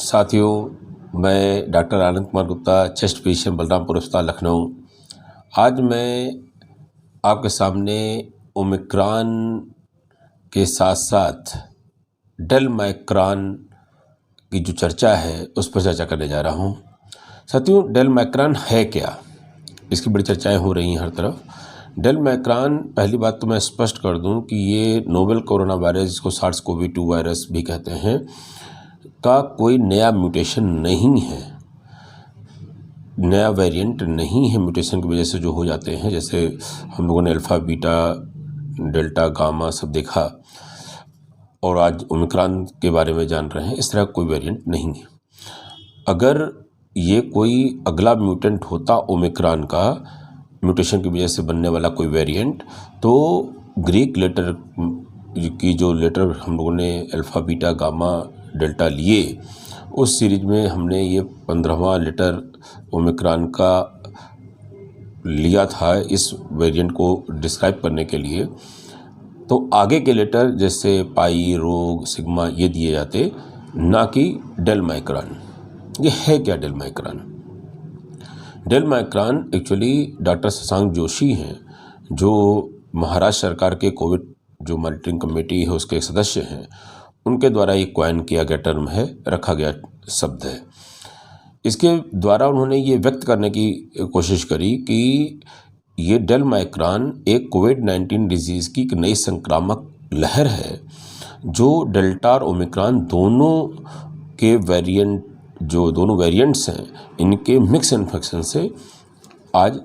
साथियों, मैं doctor Anand Kumar Gupta, chest physician, Balrampur अस्पताल, लखनऊ। आज मैं आपके सामने ओमिक्रॉन के साथ साथ डेलमाइक्रॉन की जो चर्चा है उस पर चर्चा करने जा रहा हूँ। साथियों, डेलमाइक्रॉन है क्या? इसकी बड़ी चर्चाएं हो रही हैं हर तरफ। डेलमाइक्रॉन, पहली बात तो मैं स्पष्ट कर दूं कि ये नोवेल कोरोना वायरस, जिसको SARS-CoV-2 वायरस भी कहते हैं, का कोई नया म्यूटेशन नहीं है, नया वेरिएंट नहीं है। म्यूटेशन की वजह से जो हो जाते हैं, जैसे हम लोगों ने अल्फ़ा, बीटा, डेल्टा, गामा सब देखा और आज ओमिक्रॉन के बारे में जान रहे हैं, इस तरह का कोई वेरिएंट नहीं है। अगर ये कोई अगला म्यूटेंट होता ओमिक्रॉन का, म्यूटेशन की वजह से बनने वाला कोई वेरिएंट, तो ग्रीक लेटर की जो लेटर हम लोगों ने अल्फ़ा, बीटा, गामा, डेल्टा लिए, उस सीरीज में हमने ये 15वां लेटर ओमिक्रॉन का लिया था इस वेरिएंट को डिस्क्राइब करने के लिए। तो आगे के लेटर जैसे पाई, रो, सिग्मा ये दिए जाते, ना कि डेलमाइक्रॉन। ये है क्या डेलमाइक्रॉन? डेलमाइक्रॉन एक्चुअली डॉक्टर शशांक जोशी हैं, जो महाराष्ट्र सरकार के कोविड जो मॉनिटरिंग कमेटी है उसके सदस्य हैं, उनके द्वारा ये कॉइन किया गया टर्म है, रखा गया शब्द है। इसके द्वारा उन्होंने ये व्यक्त करने की कोशिश करी कि ये डेलमाइक्रॉन एक कोविड-19 डिजीज़ की एक नई संक्रामक लहर है, जो डेल्टा और ओमिक्रॉन दोनों के वेरिएंट, जो दोनों वेरिएंट्स हैं, इनके मिक्स इन्फेक्शन से आज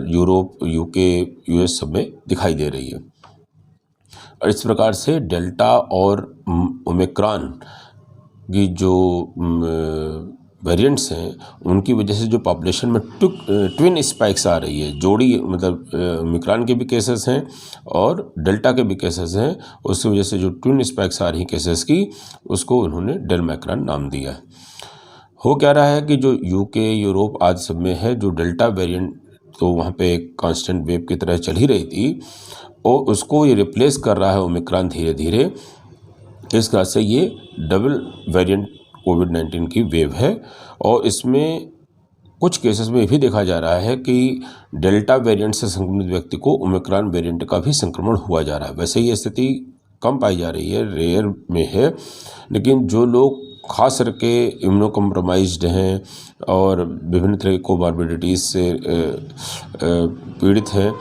यूरोप, यूके, यूएस सब में दिखाई दे रही है। और इस प्रकार से डेल्टा और ओमिक्रॉन की जो वेरिएंट्स हैं, उनकी वजह से जो पॉपुलेशन में ट्विन स्पाइक्स आ रही है, जोड़ी, मतलब ओमिक्रॉन के भी केसेस हैं और डेल्टा के भी केसेस हैं, उसकी वजह से जो ट्विन स्पाइक्स आ रही केसेस की, उसको उन्होंने डेलमाइक्रॉन नाम दिया। हो क्या रहा है कि जो यूके, यूरोप आज सब में है, जो डेल्टा वेरिएंट तो वहाँ पे एक कांस्टेंट वेव की तरह चल ही रही थी, और उसको ये रिप्लेस कर रहा है ओमिक्रॉन धीरे धीरे। इस तरह से ये डबल वेरिएंट कोविड-19 की वेव है। और इसमें कुछ केसेस में ये भी देखा जा रहा है कि डेल्टा वेरिएंट से संक्रमित व्यक्ति को ओमिक्रॉन वेरिएंट का भी संक्रमण हुआ जा रहा है। वैसे ये स्थिति कम पाई जा रही है, रेयर में है, लेकिन जो लोग खास करके इम्यूनो कॉम्प्रोमाइज्ड हैं और विभिन्न तरह की कोमॉर्बिडिटीज़ से पीड़ित हैं,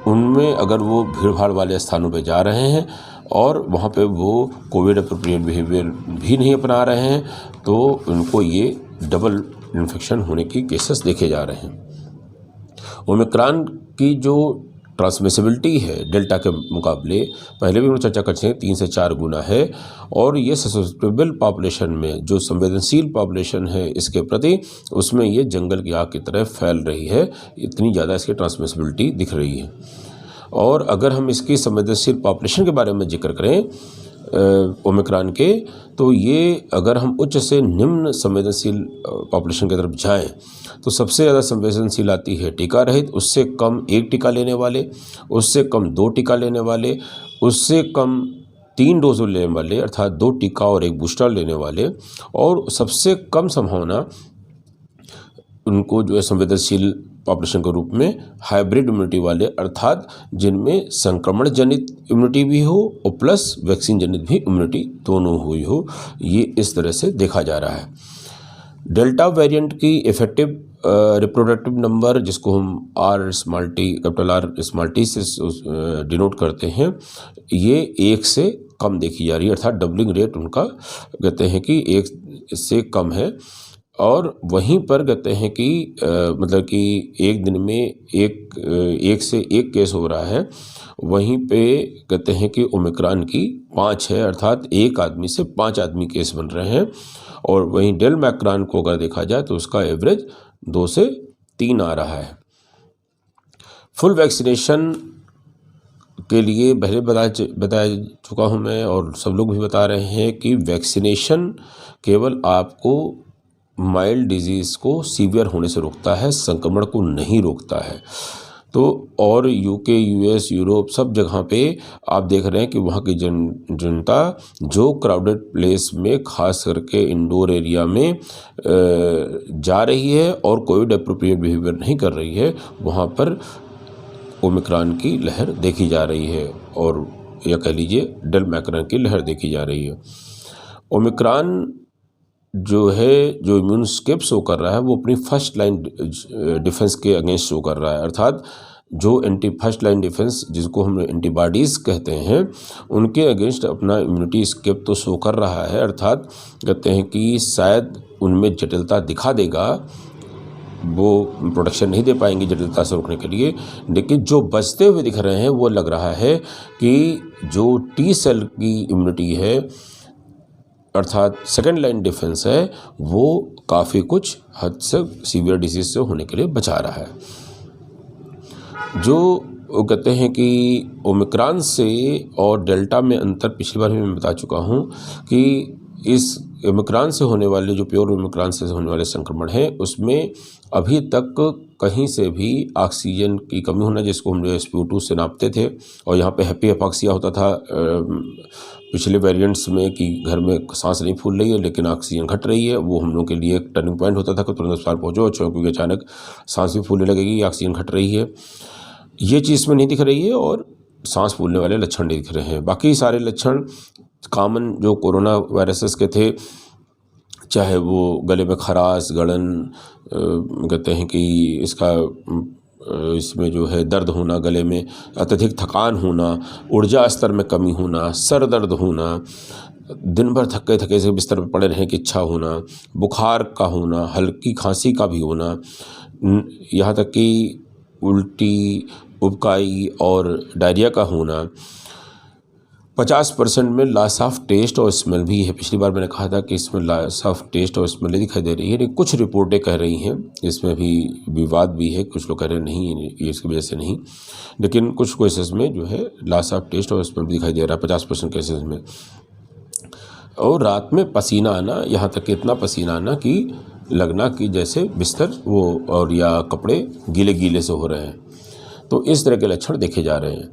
उनमें अगर वो भीड़-भाड़ वाले स्थानों पे जा रहे हैं और वहाँ पे वो कोविड एप्रोप्रिएट बिहेवियर भी नहीं अपना रहे हैं, तो उनको ये डबल इन्फेक्शन होने की केसेस देखे जा रहे हैं। ओमिक्रॉन की जो ट्रांसमिसिबिलिटी है डेल्टा के मुकाबले, पहले भी हम चर्चा कर चुके हैं, 3 से 4 गुना है। और ये ससेप्टेबल पॉपुलेशन में, जो संवेदनशील पॉपुलेशन है इसके प्रति, उसमें ये जंगल की आग की तरह फैल रही है, इतनी ज़्यादा इसकी ट्रांसमिसिबिलिटी दिख रही है। और अगर हम इसकी संवेदनशील पॉपुलेशन के बारे में जिक्र करें ओमिक्रॉन के, तो ये अगर हम उच्च से निम्न संवेदनशील पॉपुलेशन की तरफ जाएं, तो सबसे ज़्यादा संवेदनशील आती है टीका रहित, उससे कम 1 टीका लेने वाले, उससे कम 2 टीका लेने वाले, उससे कम 3 डोज लेने वाले, अर्थात 2 टीका और 1 बूस्टर लेने वाले, और सबसे कम संभावना उनको जो है संवेदनशील पॉपुलेशन के रूप में हाइब्रिड इम्यूनिटी वाले, अर्थात जिनमें संक्रमण जनित इम्यूनिटी भी हो और प्लस वैक्सीन जनित भी इम्यूनिटी दोनों हुई हो, ये इस तरह से देखा जा रहा है। डेल्टा वेरिएंट की इफेक्टिव रिप्रोडक्टिव नंबर, जिसको हम कैपिटल आर स्मॉल टी से डिनोट करते हैं, ये 1 से कम देखी जा रही है, अर्थात डबलिंग रेट उनका कहते हैं कि 1 से कम है। और वहीं पर कहते हैं कि मतलब कि एक दिन में एक से एक केस हो रहा है, वहीं पे कहते हैं कि ओमिक्रॉन की 5 है, अर्थात 1 आदमी से 5 आदमी केस बन रहे हैं। और वहीं डेलमाइक्रॉन को अगर देखा जाए तो उसका एवरेज 2 से 3 आ रहा है। फुल वैक्सीनेशन के लिए पहले बता चुका हूँ मैं, और सब लोग भी बता रहे हैं कि वैक्सीनेशन केवल आपको माइल्ड डिजीज़ को सीवियर होने से रोकता है, संक्रमण को नहीं रोकता है। तो और यूके, यूएस, यूरोप सब जगह पे आप देख रहे हैं कि वहाँ की जनता जो क्राउडेड प्लेस में खास करके इंडोर एरिया में जा रही है और कोविड अप्रोप्रिएट बिहेवियर नहीं कर रही है, वहाँ पर ओमिक्रॉन की लहर देखी जा रही है, और या कह लीजिए डेल्टा की लहर देखी जा रही है। ओमिक्रॉन जो है, जो इम्यून स्केप शो कर रहा है, वो अपनी फर्स्ट लाइन डिफेंस के अगेंस्ट शो कर रहा है, अर्थात जो फर्स्ट लाइन डिफेंस जिसको हम एंटीबॉडीज़ कहते हैं, उनके अगेंस्ट अपना इम्यूनिटी स्केप तो शो कर रहा है, अर्थात कहते हैं कि शायद उनमें जटिलता दिखा देगा, वो प्रोटेक्शन नहीं दे पाएंगे जटिलता से रोकने के लिए, लेकिन जो बचते हुए दिख रहे हैं वो लग रहा है कि जो टी सेल की इम्यूनिटी है, अर्थात सेकेंड लाइन डिफेंस है, वो काफ़ी कुछ हद से सीवियर डिजीज से होने के लिए बचा रहा है। जो कहते हैं कि ओमिक्रॉन से और डेल्टा में अंतर पिछली बार भी मैं बता चुका हूँ कि इस ओमिक्रॉन से होने वाले, जो प्योर ओमिक्रॉन से होने वाले संक्रमण हैं, उसमें अभी तक कहीं से भी ऑक्सीजन की कमी होना, जिसको हम SpO2 से नापते थे, और यहाँ पे हैप्पी हिपोक्सिया होता था पिछले वेरिएंट्स में कि घर में सांस नहीं फूल रही है लेकिन ऑक्सीजन घट रही है, वो हम लोग के लिए एक टर्निंग पॉइंट होता था कि तुरंत अस्पताल पहुँचो, क्योंकि अचानक सांस भी फूलने लगेगी, ऑक्सीजन घट रही है। ये चीज़ में नहीं दिख रही है और सांस फूलने वाले लक्षण नहीं दिख रहे हैं। बाकी सारे लक्षण कॉमन जो कोरोना वायरसेस के थे, चाहे वो गले में खराश, गड़न, कहते हैं कि इसमें जो है दर्द होना, गले में अत्यधिक थकान होना, ऊर्जा स्तर में कमी होना, सर दर्द होना, दिन भर थके थके से बिस्तर पर पड़े रहने की इच्छा होना, बुखार का होना, हल्की खांसी का भी होना, यहाँ तक कि उल्टी, उबकाई और डायरिया का होना, 50% में लॉस ऑफ टेस्ट और स्मेल भी है। पिछली बार मैंने कहा था कि इसमें लॉस ऑफ टेस्ट और स्मेल दिखाई दे रही है, लेकिन कुछ रिपोर्टें कह रही हैं, इसमें भी विवाद भी है, कुछ लोग कह रहे हैं नहीं, ये इसकी वजह से नहीं, लेकिन कुछ केसेस में जो है लॉस ऑफ टेस्ट और स्मेल भी दिखाई दे रहा है 50% केसेस में। और रात में पसीना आना, यहाँ तक कि इतना पसीना आना कि लगना कि जैसे बिस्तर वो और या कपड़े गीले गीले से हो रहे हैं। तो इस तरह के लक्षण देखे जा रहे हैं।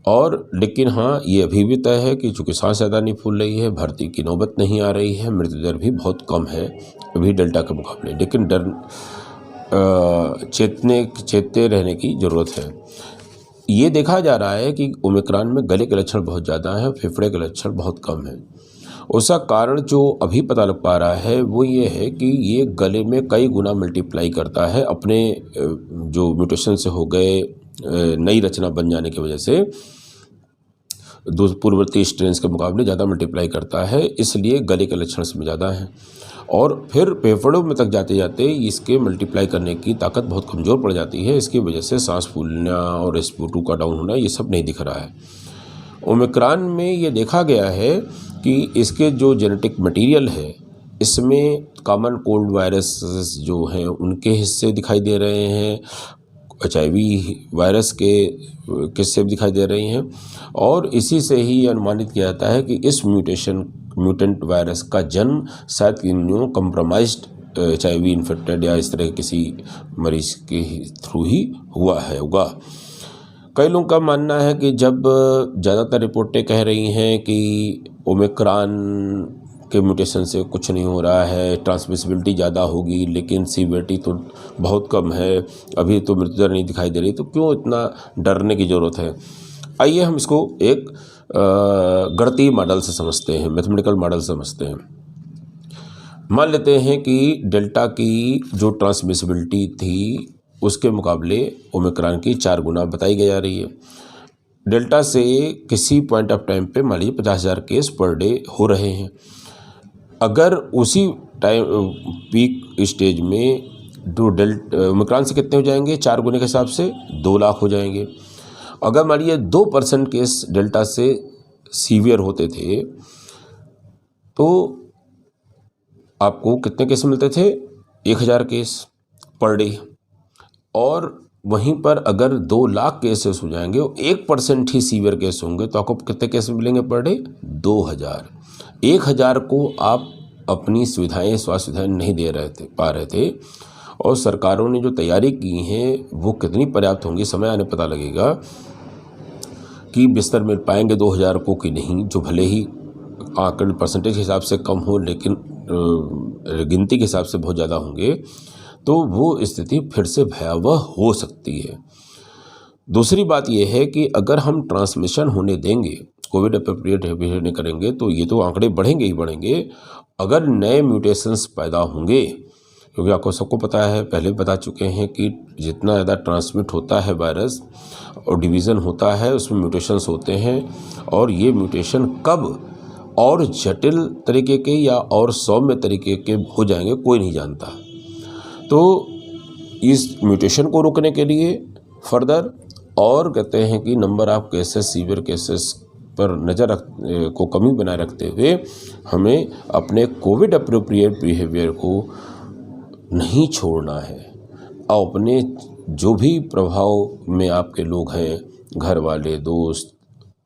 और लेकिन हाँ, ये अभी भी तय है कि चूँकि सांस ज़्यादा नहीं फूल रही है, भर्ती की नौबत नहीं आ रही है, मृत्यु दर भी बहुत कम है अभी डेल्टा के मुकाबले, लेकिन चेतते रहने की ज़रूरत है। ये देखा जा रहा है कि ओमिक्रॉन में गले के लक्षण बहुत ज़्यादा हैं, फेफड़े के लक्षण बहुत कम हैं। उसका कारण जो अभी पता लग पा रहा है वो ये है कि ये गले में कई गुना मल्टीप्लाई करता है, अपने जो म्यूटेशन से हो गए नई रचना बन जाने की वजह से पूर्ववर्ती स्ट्रेन्स के मुकाबले ज़्यादा मल्टीप्लाई करता है, इसलिए गले के लक्षण इसमें ज़्यादा हैं। और फिर फेफड़ों में तक जाते जाते इसके मल्टीप्लाई करने की ताकत बहुत कमज़ोर पड़ जाती है, इसकी वजह से सांस फूलना और SpO2 का डाउन होना, ये सब नहीं दिख रहा है। ओमिक्रॉन में ये देखा गया है कि इसके जो जेनेटिक मटेरियल है, इसमें कॉमन कोल्ड वायरस जो हैं उनके हिस्से दिखाई दे रहे हैं, HIV वायरस के किस्से दिखाई दे रही हैं, और इसी से ही अनुमानित किया जाता है कि इस म्यूटेंट वायरस का जन्म शायद इम्यूनो कम्प्रोमाइज्ड HIV इन्फेक्टेड या इस तरह किसी मरीज के थ्रू ही होगा। कई लोगों का मानना है कि जब ज़्यादातर रिपोर्टें कह रही हैं कि ओमिक्रॉन के म्यूटेशन से कुछ नहीं हो रहा है, ट्रांसमिसिबिलिटी ज़्यादा होगी लेकिन सीवियरिटी तो बहुत कम है, अभी तो मृत्यु दर नहीं दिखाई दे रही, तो क्यों इतना डरने की ज़रूरत है। आइए हम इसको एक गणितीय मॉडल से समझते हैं, मैथमेटिकल मॉडल समझते हैं। मान लेते हैं कि डेल्टा की जो ट्रांसमिसिबिलिटी थी उसके मुकाबले ओमिक्रॉन की 4 गुना बताई जा रही है। डेल्टा से किसी पॉइंट ऑफ टाइम पे मान लीजिए 50,000 केस पर डे हो रहे हैं। अगर उसी टाइम पीक स्टेज में जो ओमिक्रॉन से कितने हो जाएंगे, 4 गुने के हिसाब से 2 लाख हो जाएंगे। अगर मान लीजिए 2% केस डेल्टा से सीवियर होते थे तो आपको कितने केस मिलते थे, 1000 केस पर डे। और वहीं पर अगर 2 लाख केसेस हो जाएंगे और 1% ही सीवियर केस होंगे तो आपको कितने केस मिलेंगे पर डे, 2000। 1000 को आप अपनी सुविधाएं, स्वास्थ्य सुविधाएं नहीं दे पा रहे थे, और सरकारों ने जो तैयारी की है वो कितनी पर्याप्त होंगी, समय आने पता लगेगा कि बिस्तर मिल पाएंगे 2000 को कि नहीं, जो भले ही आंकड़े परसेंटेज के हिसाब से कम हो लेकिन गिनती के हिसाब से बहुत ज़्यादा होंगे, तो वो स्थिति फिर से भयावह हो सकती है। दूसरी बात यह है कि अगर हम ट्रांसमिशन होने देंगे, कोविड अप्रोप्रिएट बिहेवियर नहीं करेंगे, तो ये तो आंकड़े बढ़ेंगे ही बढ़ेंगे। अगर नए म्यूटेशंस पैदा होंगे, क्योंकि आपको सबको पता है, पहले भी बता चुके हैं कि जितना ज़्यादा ट्रांसमिट होता है वायरस और डिवीज़न होता है उसमें म्यूटेशंस होते हैं, और ये म्यूटेशन कब और जटिल तरीके के या और सौम्य तरीके के हो जाएंगे कोई नहीं जानता। तो इस म्यूटेशन को रोकने के लिए फर्दर और कहते हैं कि number of cases, severe cases पर नज़र को कमी बनाए रखते हुए हमें अपने कोविड अप्रोप्रिएट बिहेवियर को नहीं छोड़ना है। और अपने जो भी प्रभाव में आपके लोग हैं, घर वाले, दोस्त,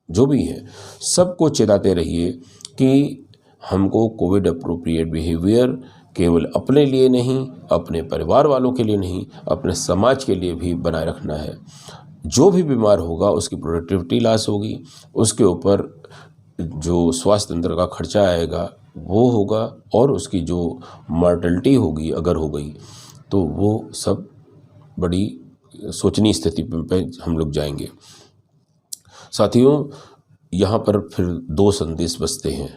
जो भी हैं, सबको चेताते रहिए कि हमको कोविड अप्रोप्रिएट बिहेवियर केवल अपने लिए नहीं, अपने परिवार वालों के लिए नहीं, अपने समाज के लिए भी बनाए रखना है। जो भी बीमार होगा उसकी प्रोडक्टिविटी लॉस होगी, उसके ऊपर जो स्वास्थ्य तंत्र का खर्चा आएगा वो होगा, और उसकी जो मॉर्टेलिटी होगी अगर हो गई तो वो सब बड़ी सोचनीय स्थिति पे हम लोग जाएंगे। साथियों, यहाँ पर फिर 2 संदेश बचते हैं।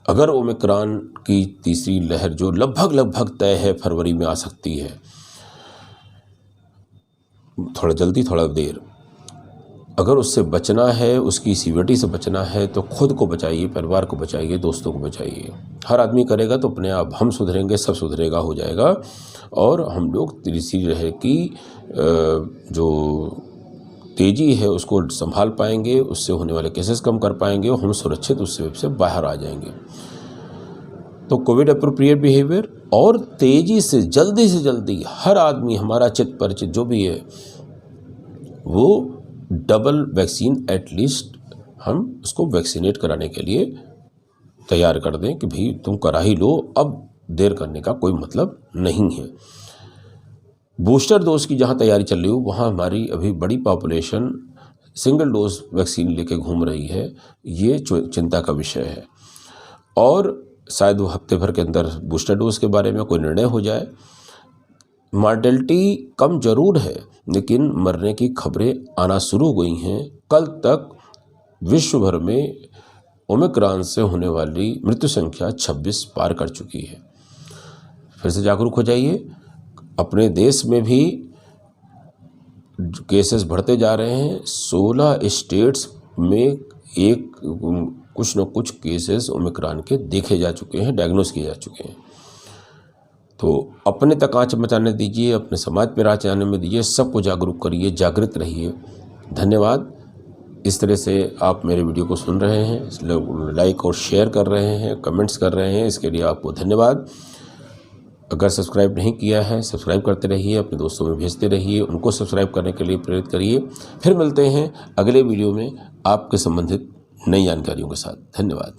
अगर ओमिक्रॉन की तीसरी लहर जो लगभग तय है फरवरी में आ सकती है, थोड़ा जल्दी थोड़ा देर, अगर उससे बचना है, उसकी सीवियरिटी से बचना है, तो खुद को बचाइए, परिवार को बचाइए, दोस्तों को बचाइए। हर आदमी करेगा तो अपने आप हम सुधरेंगे, सब सुधरेगा, हो जाएगा, और हम लोग तीसरी लहर की जो तेज़ी है उसको संभाल पाएंगे, उससे होने वाले केसेस कम कर पाएंगे और हम सुरक्षित उससे से बाहर आ जाएंगे। तो कोविड अप्रोप्रिएट बिहेवियर और तेज़ी से जल्दी हर आदमी, हमारा चित परिचित जो भी है, वो डबल वैक्सीन एटलीस्ट हम उसको वैक्सीनेट कराने के लिए तैयार कर दें कि भाई तुम करा ही लो, अब देर करने का कोई मतलब नहीं है। बूस्टर डोज की जहाँ तैयारी चल रही हो वहाँ हमारी अभी बड़ी पॉपुलेशन सिंगल डोज वैक्सीन लेके घूम रही है, ये चिंता का विषय है। और शायद वो हफ्ते भर के अंदर बूस्टर डोज के बारे में कोई निर्णय हो जाए। मॉर्टेलिटी कम जरूर है लेकिन मरने की खबरें आना शुरू हो गई हैं। कल तक विश्व भर में ओमिक्रॉन से होने वाली मृत्यु संख्या 26 पार कर चुकी है। फिर से जागरूक हो जाइए। अपने देश में भी केसेस बढ़ते जा रहे हैं। 16 स्टेट्स में कुछ न कुछ केसेस ओमिक्रॉन के देखे जा चुके हैं, डायग्नोस किए जा चुके हैं। तो अपने तक आँच मचाने दीजिए, अपने समाज पर आँच आने में दीजिए, सबको जागरूक करिए, जागृत रहिए। धन्यवाद। इस तरह से आप मेरे वीडियो को सुन रहे हैं, लाइक और शेयर कर रहे हैं, कमेंट्स कर रहे हैं, इसके लिए आपको धन्यवाद। अगर सब्सक्राइब नहीं किया है, सब्सक्राइब करते रहिए, अपने दोस्तों में भेजते रहिए, उनको सब्सक्राइब करने के लिए प्रेरित करिए। फिर मिलते हैं अगले वीडियो में आपके संबंधित नई जानकारियों के साथ। धन्यवाद।